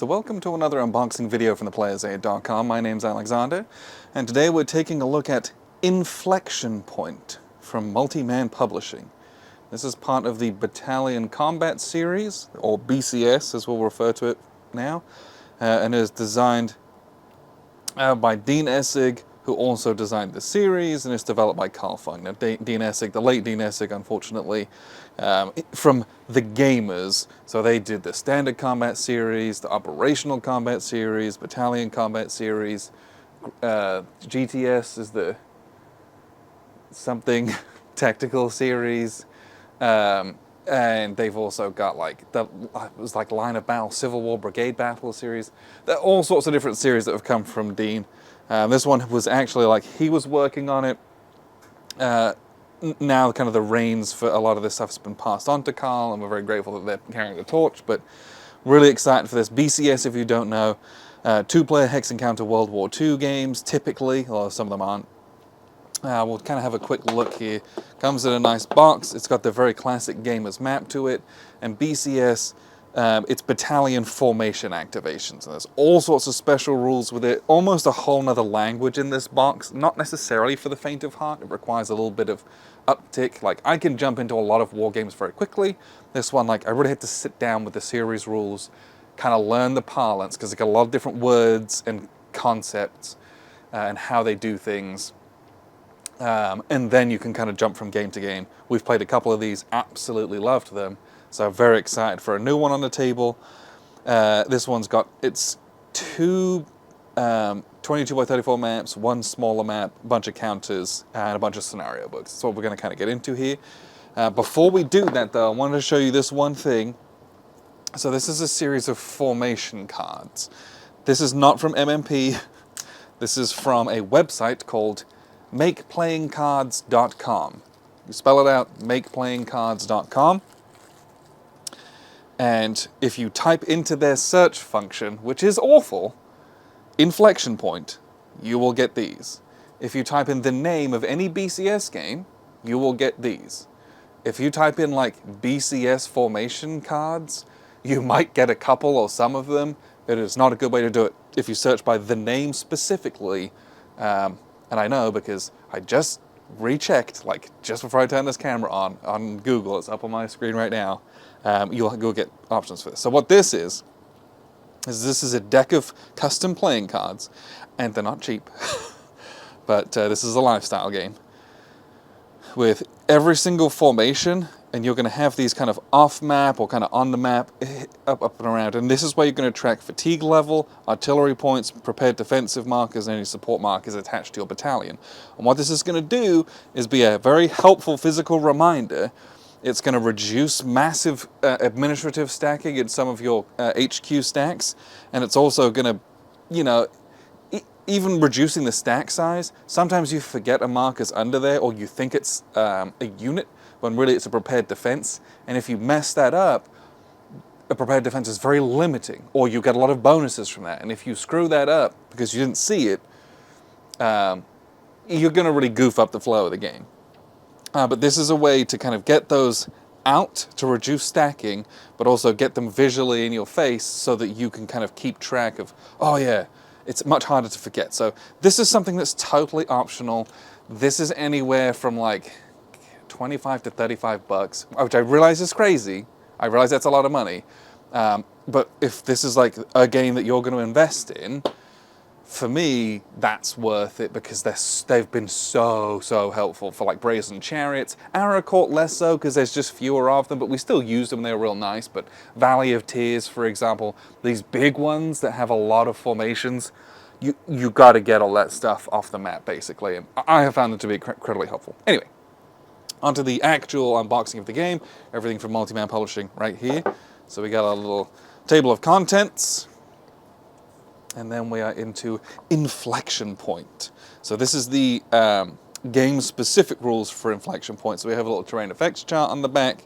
So welcome to another unboxing video from theplayersaid.com. My name's Alexander, and today we're taking a look at Inflection Point from Multi-Man Publishing. This is part of the Battalion Combat Series, or BCS as we'll refer to it now, and is designed by Dean Essig, who also designed the series, and it's developed by Carl Fung. Now, Dean Essig, the late Dean Essig, unfortunately, from The Gamers, so they did the Standard Combat Series, the Operational Combat Series, Battalion Combat Series, GTS is the something Tactical Series, and they've also got like it was like Line of Battle, Civil War Brigade Battle Series. There are all sorts of different series that have come from Dean. This one was actually like he was working on it. Now kind of the reins for a lot of this stuff has been passed on to Carl, and we're very grateful that they're carrying the torch, but really excited for this. BCS, if you don't know, two-player Hex Encounter World War II games, typically, although some of them aren't. We'll kind of have a quick look here. Comes in a nice box. It's got the very classic gamer's map to it, and BCS, it's battalion formation activations, and there's all sorts of special rules with it. Almost a whole nother language in this box, not necessarily for the faint of heart. It requires a little bit of uptick. Like, I can jump into a lot of war games very quickly. This one, like, I really had to sit down with the series rules, kind of learn the parlance, because it's got a lot of different words and concepts and how they do things. And then you can kind of jump from game to game. We've played a couple of these, absolutely loved them. So very excited for a new one on the table. This one's got, it's two 22 by 34 maps, one smaller map, a bunch of counters, and a bunch of scenario books. That's what we're going to kind of get into here. Before we do that though, I wanted to show you this one thing. So this is a series of formation cards. This is not from MMP. This is from a website called makeplayingcards.com. You spell it out, makeplayingcards.com. And if you type into their search function, which is awful, Inflection Point, you will get these. If you type in the name of any BCS game, you will get these. If you type in like BCS formation cards, you might get a couple or some of them. It is not a good way to do it. If you search by the name specifically, and I know because I just rechecked, like just before I turned this camera on Google, it's up on my screen right now, you'll get options for this. So what this is this is a deck of custom playing cards, and they're not cheap, but this is a lifestyle game with every single formation, and you're going to have these kind of off-map or kind of on-the-map, up and around, and this is where you're going to track fatigue level, artillery points, prepared defensive markers, and any support markers attached to your battalion. And what this is going to do is be a very helpful physical reminder. It's going to reduce massive administrative stacking in some of your HQ stacks, and it's also going to, you know, even reducing the stack size. Sometimes you forget a marker's under there, or you think it's a unit, when really it's a prepared defense. And if you mess that up, a prepared defense is very limiting, or you get a lot of bonuses from that. And if you screw that up because you didn't see it, you're going to really goof up the flow of the game. But this is a way to kind of get those out to reduce stacking, but also get them visually in your face so that you can kind of keep track of, oh yeah, it's much harder to forget. So this is something that's totally optional. This is anywhere from like 25 to 35 bucks, which I realize is crazy. I realize that's a lot of money. But if this is like a game that you're going to invest in, for me, that's worth it, because they've been so helpful for like Brazen Chariots. Arrow Court less so, because there's just fewer of them, but we still use them, they're real nice. But Valley of Tears, for example, these big ones that have a lot of formations, you got to get all that stuff off the map, basically. And I have found them to be incredibly helpful. Anyway, onto the actual unboxing of the game. Everything from Multi-Man Publishing right here. So we got a little table of contents. And then we are into Inflection Point. So this is the game-specific rules for Inflection Point. So we have a little terrain effects chart on the back.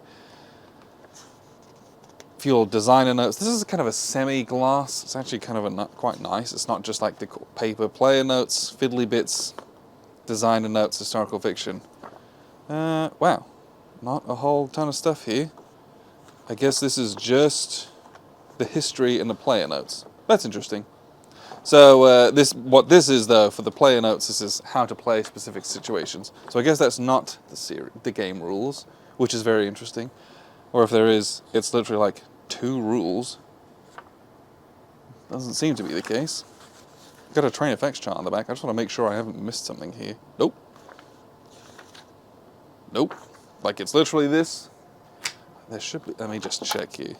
A few little designer notes. This is kind of a semi-gloss. It's actually kind of quite nice. It's not just like the paper player notes, fiddly bits, designer notes, historical fiction. Wow, not a whole ton of stuff here. I guess this is just the history, and the player notes. That's interesting. So what this is though for the player notes, this is how to play specific situations. So I guess that's not the game rules, which is very interesting. Or if there is, it's literally like 2 rules. Doesn't seem to be the case. Got a train effects chart on the back. I just want to make sure I haven't missed something here. Nope. Nope. Like it's literally this. There should be. Let me just check here.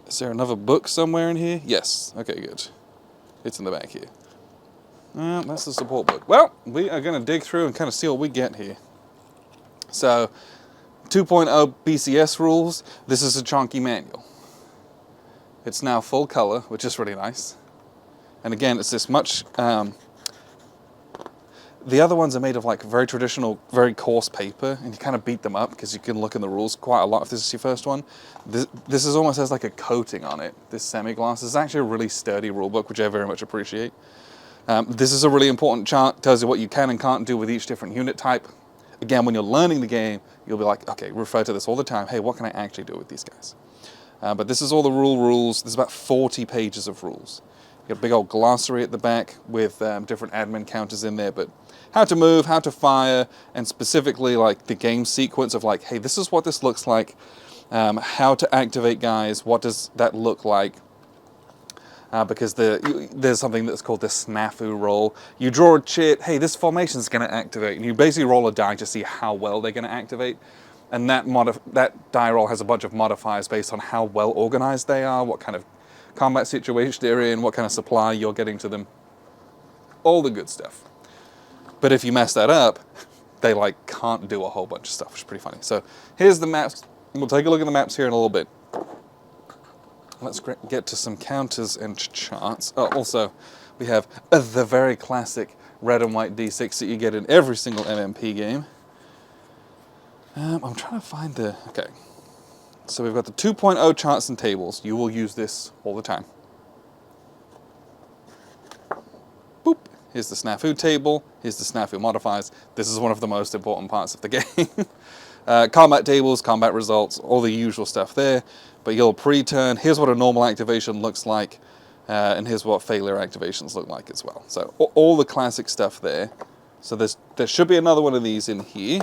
Is there another book somewhere in here? Yes. Okay, good. It's in the back here. That's the support book. Well, we are going to dig through and kind of see what we get here. So, 2.0 BCS rules. This is a chunky manual. It's now full color, which is really nice. And again, it's this much... the other ones are made of like very traditional, very coarse paper, and you kind of beat them up because you can look in the rules quite a lot if this is your first one. This is almost has like a coating on it, this semi-gloss. This is actually a really sturdy rulebook, which I very much appreciate. This is a really important chart, tells you what you can and can't do with each different unit type. Again, when you're learning the game, you'll be like, okay, refer to this all the time. Hey, what can I actually do with these guys? But this is all the rules. There's about 40 pages of rules. You got a big old glossary at the back with different admin counters in there, but how to move, how to fire, and specifically like the game sequence of like, hey, this is what this looks like, how to activate guys, what does that look like, because there's something that's called the snafu roll. You draw a chit, hey, this formation is going to activate, and you basically roll a die to see how well they're going to activate, and that die roll has a bunch of modifiers based on how well organized they are, what kind of combat situation they're in, what kind of supply you're getting to them, all the good stuff. But if you mess that up, they like can't do a whole bunch of stuff, which is pretty funny. So here's the maps. We'll take a look at the maps here in a little bit. Let's get to some counters and charts. Oh, also, we have the very classic red and white D6 that you get in every single MMP game. I'm trying to find the... Okay. So we've got the 2.0 charts and tables. You will use this all the time. Boop. Here's the snafu table. Here's the snafu modifiers. This is one of the most important parts of the game. Combat tables, combat results, all the usual stuff there. But you'll pre-turn. Here's what a normal activation looks like. And here's what failure activations look like as well. So all the classic stuff there. So there should be another one of these in here.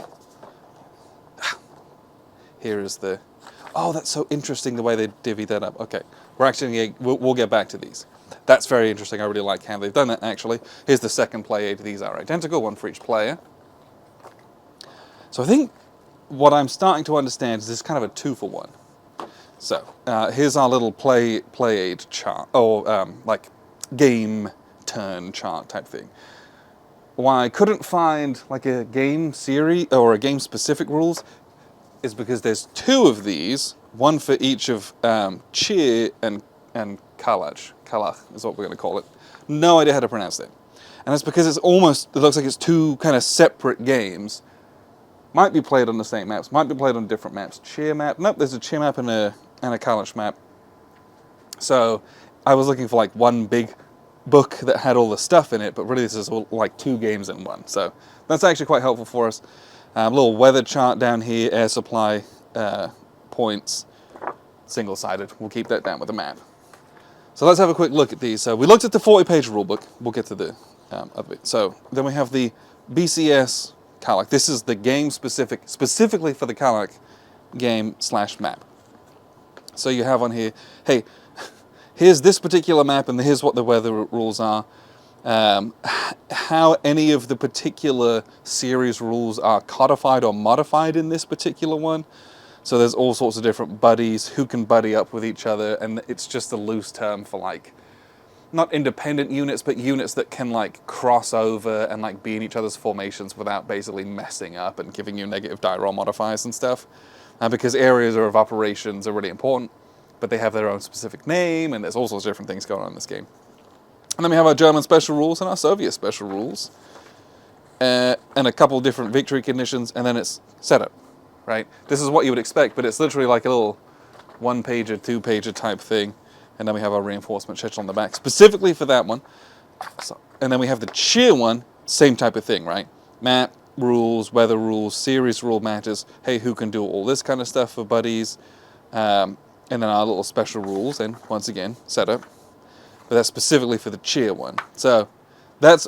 Here is the... Oh, that's so interesting the way they divvy that up. Okay, we'll get back to these. That's very interesting. I really like how they've done that, actually. Here's the second play aid. These are identical, one for each player. So I think what I'm starting to understand is this is kind of a 2-for-1. So here's our little play aid chart, or like game turn chart type thing. Why I couldn't find like a game series or a game specific rules is because there's 2 of these, one for each of cheer and kalach. Kalach is what we're going to call it. No idea how to pronounce that. And that's because it looks like it's 2 kind of separate games. Might be played on the same maps, might be played on different maps. Cheer map, nope, there's a cheer map and a kalach map. So I was looking for like one big book that had all the stuff in it, but really this is all like 2 games in one. So that's actually quite helpful for us. Little weather chart down here, air supply points, single-sided. We'll keep that down with a map. So let's have a quick look at these. So we looked at the 40-page rulebook. We'll get to the other bit. So then we have the BCS Kalak. This is the game specifically for the Kalak game / map. So you have on here, hey, here's this particular map and here's what the weather rules are. How any of the particular series rules are codified or modified in this particular one. So there's all sorts of different buddies who can buddy up with each other, and it's just a loose term for like, not independent units, but units that can like cross over and like be in each other's formations without basically messing up and giving you negative die roll modifiers and stuff. Because areas of operations are really important, but they have their own specific name, and there's all sorts of different things going on in this game. And then we have our German special rules and our Soviet special rules. And a couple different victory conditions, and then it's setup, right? This is what you would expect, but it's literally like a little 1-pager, 2-pager type thing. And then we have our reinforcement schedule on the back, specifically for that one. So, and then we have the cheer one, same type of thing, right? Map, rules, weather rules, series rule matters. Hey, who can do all this kind of stuff for buddies? And then our little special rules, and once again, setup. But that's specifically for the cheer one. So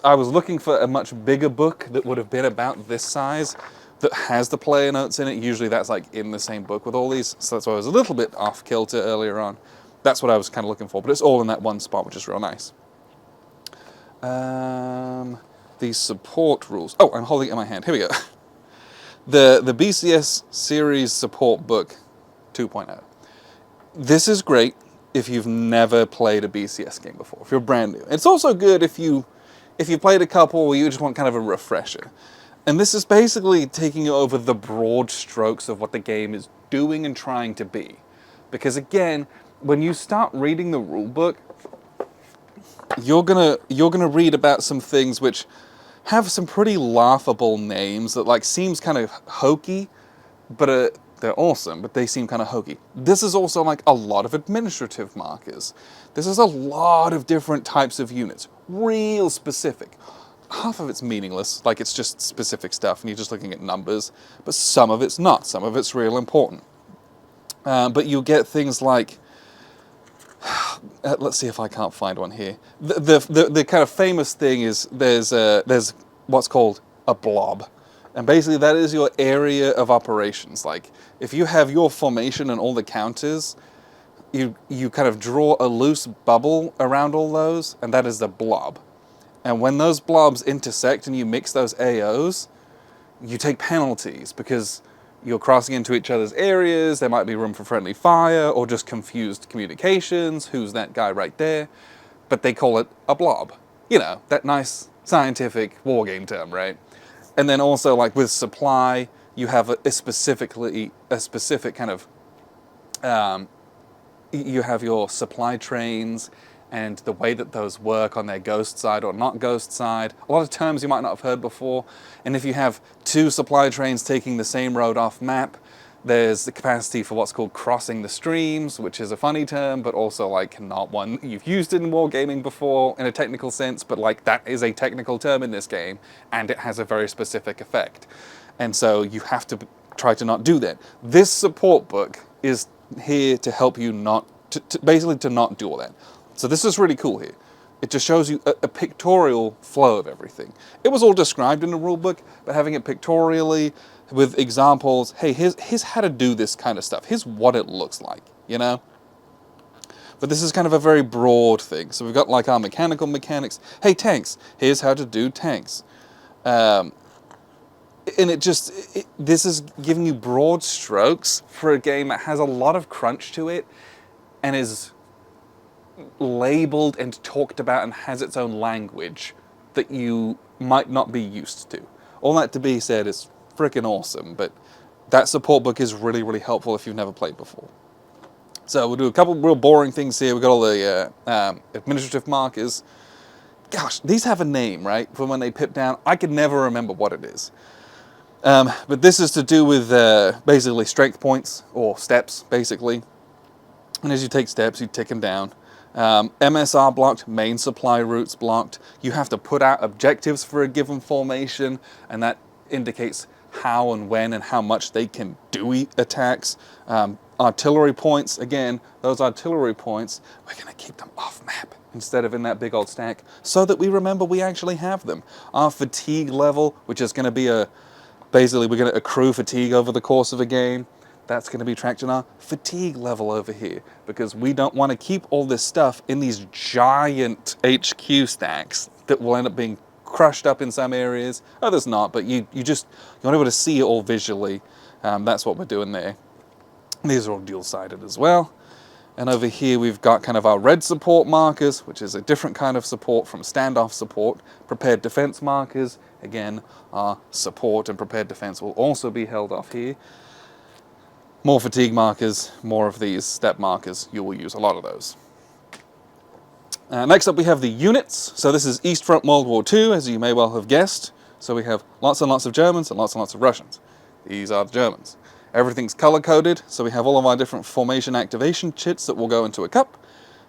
I was looking for a much bigger book that would have been about this size that has the player notes in it. Usually that's like in the same book with all these, so that's why I was a little bit off kilter earlier on. That's what I was kind of looking for, but it's all in that one spot, which is real nice. These support rules. Oh, I'm holding it in my hand. Here we go. The BCS series support book 2.0. This is great if you've never played a BCS game before, if you're brand new. It's also good if you played a couple or you just want kind of a refresher. And this is basically taking you over the broad strokes of what the game is doing and trying to be. Because again, when you start reading the rulebook, you're gonna read about some things which have some pretty laughable names that like seems kind of hokey, but they're awesome, but they seem kind of hokey. This is also like a lot of administrative markers. This is a lot of different types of units, real specific. Half of it's meaningless, like it's just specific stuff and you're just looking at numbers, but some of it's not, some of it's real important. But you'll get things like, let's see if I can't find one here. The kind of famous thing is there's what's called a blob. And basically that is your area of operations. Like if you have your formation and all the counters, you kind of draw a loose bubble around all those, and that is the blob. And when those blobs intersect and you mix those AOs, you take penalties because you're crossing into each other's areas, there might be room for friendly fire or just confused communications, who's that guy right there? But they call it a blob. You know, that nice scientific wargame term, right? And then also like with supply, you have a specific kind of, you have your supply trains and the way that those work on their ghost side or not ghost side. A lot of terms you might not have heard before. And if you have two supply trains taking the same road off map, there's the capacity for what's called crossing the streams, which is a funny term, but also like not one you've used in wargaming before in a technical sense, but like that is a technical term in this game, and it has a very specific effect. And so you have to try to not do that. This support book is here to help you basically to not do all that. So this is really cool here. It just shows you a pictorial flow of everything. It was all described in the rulebook, but having it pictorially with examples, hey, here's how to do this kind of stuff. Here's what it looks like, you know? But this is kind of a very broad thing. So we've got like our mechanical mechanics. Hey, tanks, here's how to do tanks. And this is giving you broad strokes for a game that has a lot of crunch to it and is labeled and talked about and has its own language that you might not be used to. All that to be said is freaking awesome, but that support book is really, really helpful if you've never played before. So we'll do a couple real boring things here. We've got all the administrative markers. Gosh, these have a name, right? From when they pip down. I can never remember what it is. But this is to do with basically strength points, or steps, basically. And as you take steps, you tick them down. MSR blocked, main supply routes blocked. You have to put out objectives for a given formation, and that indicates how and when and how much they can do attacks. Artillery points, again, those artillery points, we're going to keep them off map instead of in that big old stack so that we remember we actually have them. Our fatigue level, which is going to be basically we're going to accrue fatigue over the course of a game. That's going to be tracked in our fatigue level over here because we don't want to keep all this stuff in these giant HQ stacks that will end up being crushed up in some areas. Others not, but you want to be able to see it all visually. That's what we're doing there. These are all dual-sided as well. And over here we've got kind of our red support markers, which is a different kind of support from standoff support. Prepared defense markers, again, our support and prepared defense will also be held off here. More fatigue markers, more of these step markers. You will use a lot of those. Next up we have the units. So this is East Front World War II, as you may well have guessed. So we have lots and lots of Germans and lots of Russians. These are the Germans. Everything's color-coded, so we have all of our different formation activation chits that will go into a cup.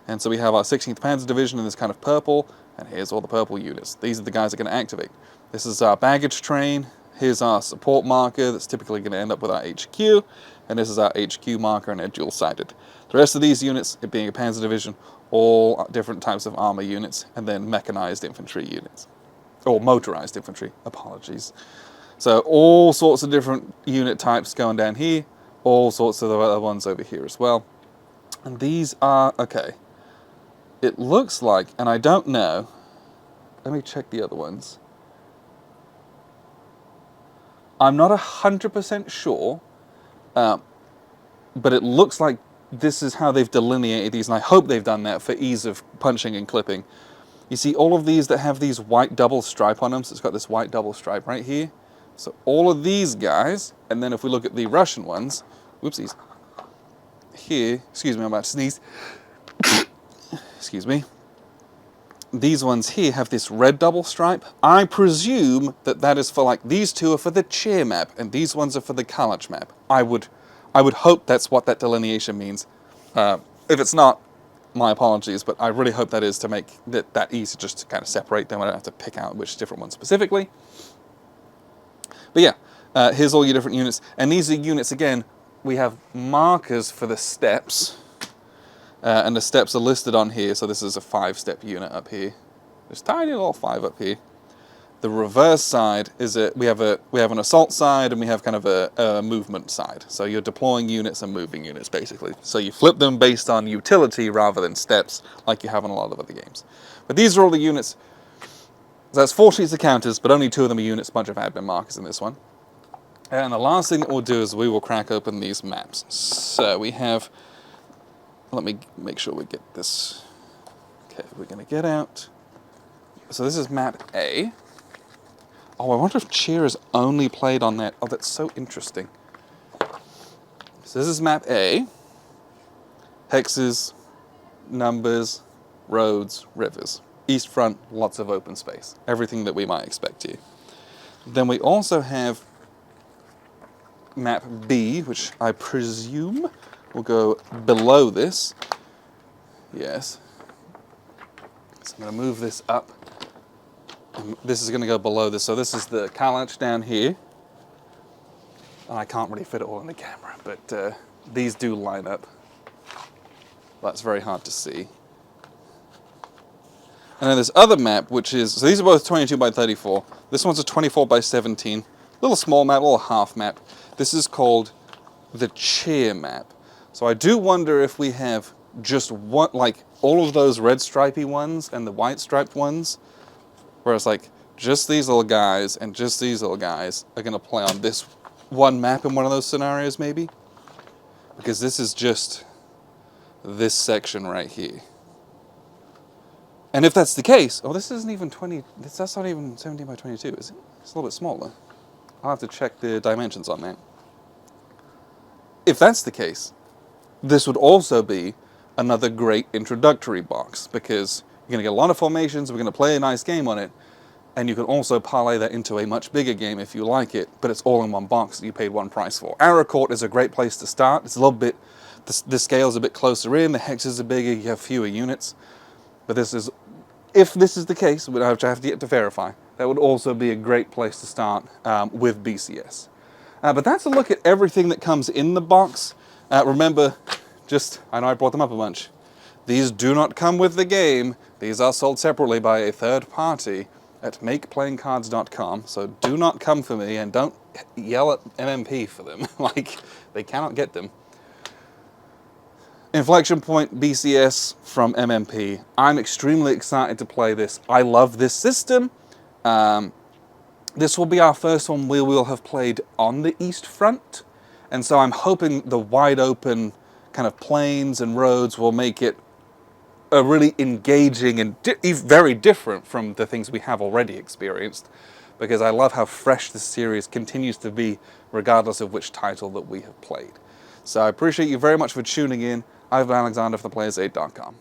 And so we have our 16th Panzer Division in this kind of purple, and here's all the purple units. These are the guys that are going to activate. This is our baggage train. Here's our support marker that's typically going to end up with our HQ. and this is our HQ marker, and they're dual-sided. The rest of these units, it being a Panzer Division, all different types of armor units, and then mechanized infantry units. Or motorized infantry, apologies. So all sorts of different unit types going down here, all sorts of the other ones over here as well. And these are, okay, it looks like, and I don't know, let me check the other ones. I'm not 100% sure, but it looks like this is how they've delineated these, and I hope they've done that for ease of punching and clipping. You see all of these that have these white double stripe on them, so it's got this white double stripe right here. So all of these guys, and then if we look at the Russian ones, whoopsies, here, excuse me, I'm about to sneeze, excuse me, these ones here have this red double stripe. I presume that that is for, like, these two are for the Chair map, and these ones are for the Kalach map. I would hope that's what that delineation means. If it's not, my apologies, but I really hope that is to make that easy, just to kind of separate them. I don't have to pick out which different ones specifically. But yeah, here's all your different units. And these are units, again, we have markers for the steps. And the steps are listed on here, so this is a 5-step unit up here. There's tiny little 5 up here. The reverse side is we have an assault side, and we have kind of a movement side. So you're deploying units and moving units, basically. So you flip them based on utility rather than steps, like you have in a lot of other games. But these are all the units. So that's 4 sheets of counters, but only 2 of them are units, bunch of admin markers in this one. And the last thing that we'll do is we will crack open these maps. So we have, let me make sure we get this. Okay, we're going to get out. So this is map A. Oh, I wonder if Cheer is only played on that. Oh, that's so interesting. So this is map A. Hexes, numbers, roads, rivers. East front, lots of open space. Everything that we might expect here. Then we also have map B, which I presume will go below this. Yes. So I'm going to move this up. This is going to go below this. So this is the Kalach down here. And I can't really fit it all in the camera, but these do line up. That's very hard to see. And then this other map, which is, so these are both 22 by 34. This one's a 24 by 17. Little small map, little half map. This is called the Chair map. So I do wonder if we have just one, like all of those red stripy ones and the white striped ones, where it's like just these little guys and just these little guys are going to play on this one map in one of those scenarios, maybe? Because this is just this section right here. And if that's the case, oh, this isn't even 20, that's not even 17 by 22, is it? It's a little bit smaller. I'll have to check the dimensions on that. If that's the case, this would also be another great introductory box, because you're going to get a lot of formations, we're going to play a nice game on it, and you can also parlay that into a much bigger game if you like it, but it's all in one box that you paid one price for. Arrow Court is a great place to start. It's a little bit, the scale's a bit closer in, the hexes are bigger, you have fewer units. But this is, if this is the case, which I have yet to verify, that would also be a great place to start with BCS. But that's a look at everything that comes in the box. Remember, I know I brought them up a bunch. These do not come with the game. These are sold separately by a third party at makeplayingcards.com. So do not come for me and don't yell at MMP for them. Like, they cannot get them. Inflection Point BCS from MMP. I'm extremely excited to play this. I love this system. This will be our first one we will have played on the East Front. And so I'm hoping the wide open kind of plains and roads will make it a really engaging and very different from the things we have already experienced. Because I love how fresh this series continues to be regardless of which title that we have played. So I appreciate you very much for tuning in. I've been Alexander for theplayers8.com.